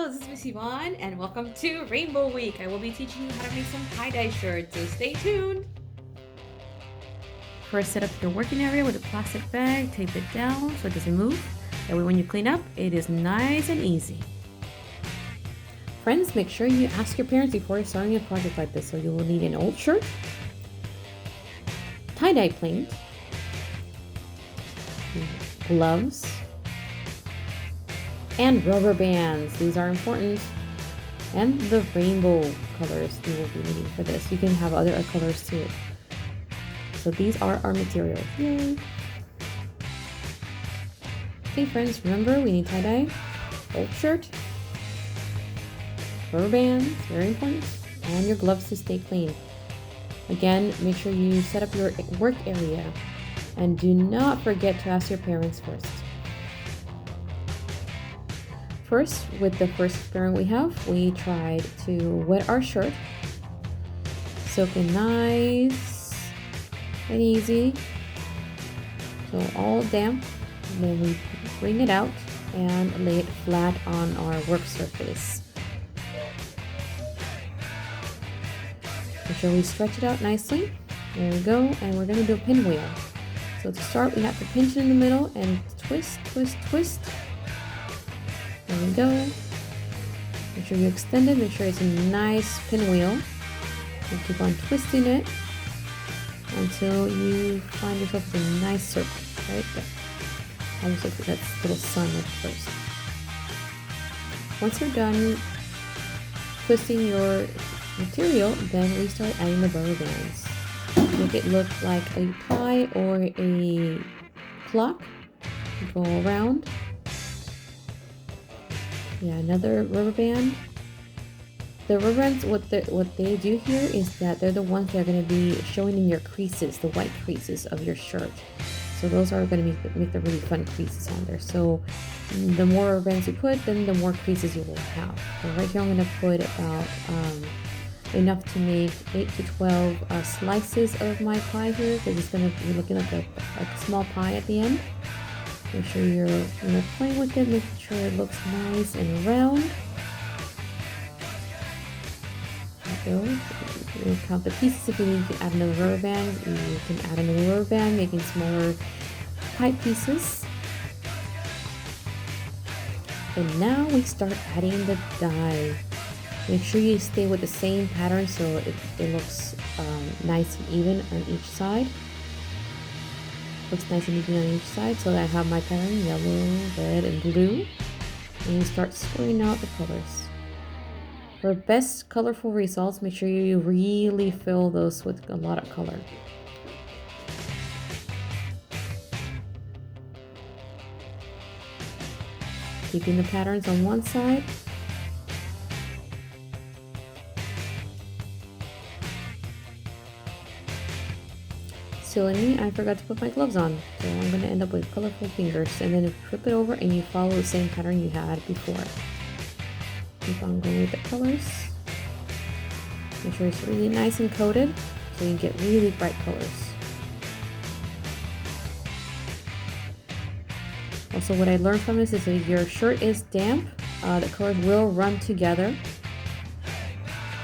this is Miss Yvonne, and welcome to Rainbow Week. I will be teaching you how to make some tie-dye shirts, so stay tuned. First, set up your working area with a plastic bag, tape it down so it doesn't move. That way when you clean up, it is nice and easy. Friends, make sure you ask your parents before starting a project like this. So you will need an old shirt, tie-dye paint, gloves, and rubber bands. These are important. And the rainbow colors you will be needing for this. You can have other colors too. So these are our materials. Yay! Okay friends, remember we need tie-dye, old shirt, rubber bands, very important, and your gloves to stay clean. Again, make sure you set up your work area and do not forget to ask your parents first. First, with the first experiment we have, we tried to wet our shirt. Soak it nice and easy. So all damp. And then we bring it out and lay it flat on our work surface. Make sure we stretch it out nicely. There we go. And we're going to do a pinwheel. So to start, we have to pinch it in the middle and twist, twist, twist. There we go. Make sure you extend it. Make sure it's a nice pinwheel. And keep on twisting it until you find yourself with a nice circle right there. Almost like that little sun at first. Once you're done twisting your material, then we start adding the rubber bands. Make it look like a pie or a clock. Go around. Yeah, another rubber band. The rubber bands, what they do here is that they're the ones that are going to be showing in your creases, the white creases of your shirt. So those are going to make the really fun creases on there. So the more rubber bands you put, then the more creases you will have. So right here I'm going to put about enough to make 8 to 12 slices of my pie here, because it's going to be looking like a small pie at the end. Make sure you're playing with it, making sure it looks nice and round. There we go. You count the pieces. If you need to add another rubber band, you can add another rubber band, making smaller pie pieces. And now we start adding the dye. Make sure you stay with the same pattern so it looks nice and even on each side. Looks nice and even on each side. So I have my pattern, yellow, red, and blue. And you start squaring out the colors. For best colorful results, make sure you really fill those with a lot of color. Keeping the patterns on one side. Silly me, I forgot to put my gloves on, so I'm going to end up with colorful fingers. And then flip it over and you follow the same pattern you had before. Keep on going with the colors. Make sure it's really nice and coated so you get really bright colors. Also, what I learned from this is if your shirt is damp, the colors will run together.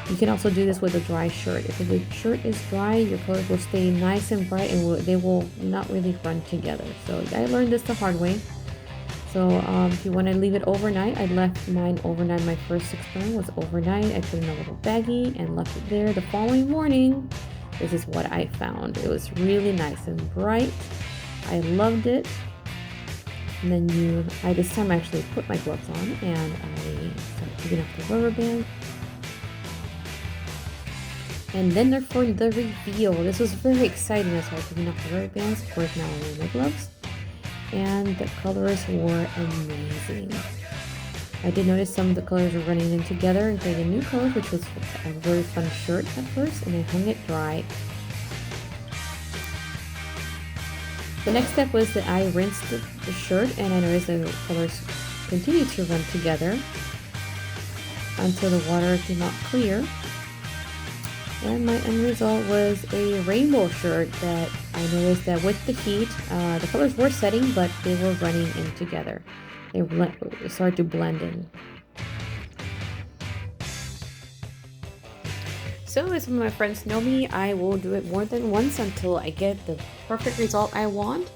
You can also do this with a dry shirt. If the shirt is dry, your colors will stay nice and bright and they will not really run together. So I learned this the hard way. So if you want to leave it overnight, I left mine overnight. My first experiment was overnight. I put it in a little baggie and left it there. The following morning, this is what I found. It was really nice and bright. I loved it. And then this time I actually put my gloves on and I started taking off the rubber band. And then for the reveal, this was very exciting. I started taking off the rubber bands. Of course, now I'm wearing my gloves. And the colors were amazing. I did notice some of the colors were running in together and creating new colors, which was a very fun shirt at first, and I hung it dry. The next step was that I rinsed the shirt, and I noticed the colors continued to run together until the water came out clear. And my end result was a rainbow shirt that I noticed that with the heat, the colors were setting, but they were running in together. They started to blend in. So as some of my friends know me, I will do it more than once until I get the perfect result I want.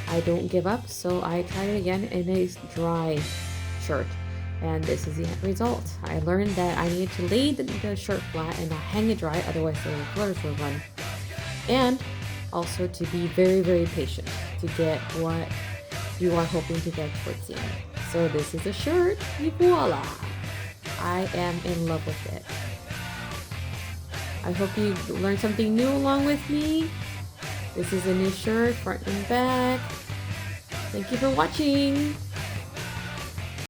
I don't give up, so I tried it again in a dry shirt. And this is the end result. I learned that I needed to lay the shirt flat and not hang it dry, otherwise the colors will run. And also to be very, very patient to get what you are hoping to get towards the end. So this is a shirt, and voila! I am in love with it. I hope you learned something new along with me. This is a new shirt, front and back. Thank you for watching.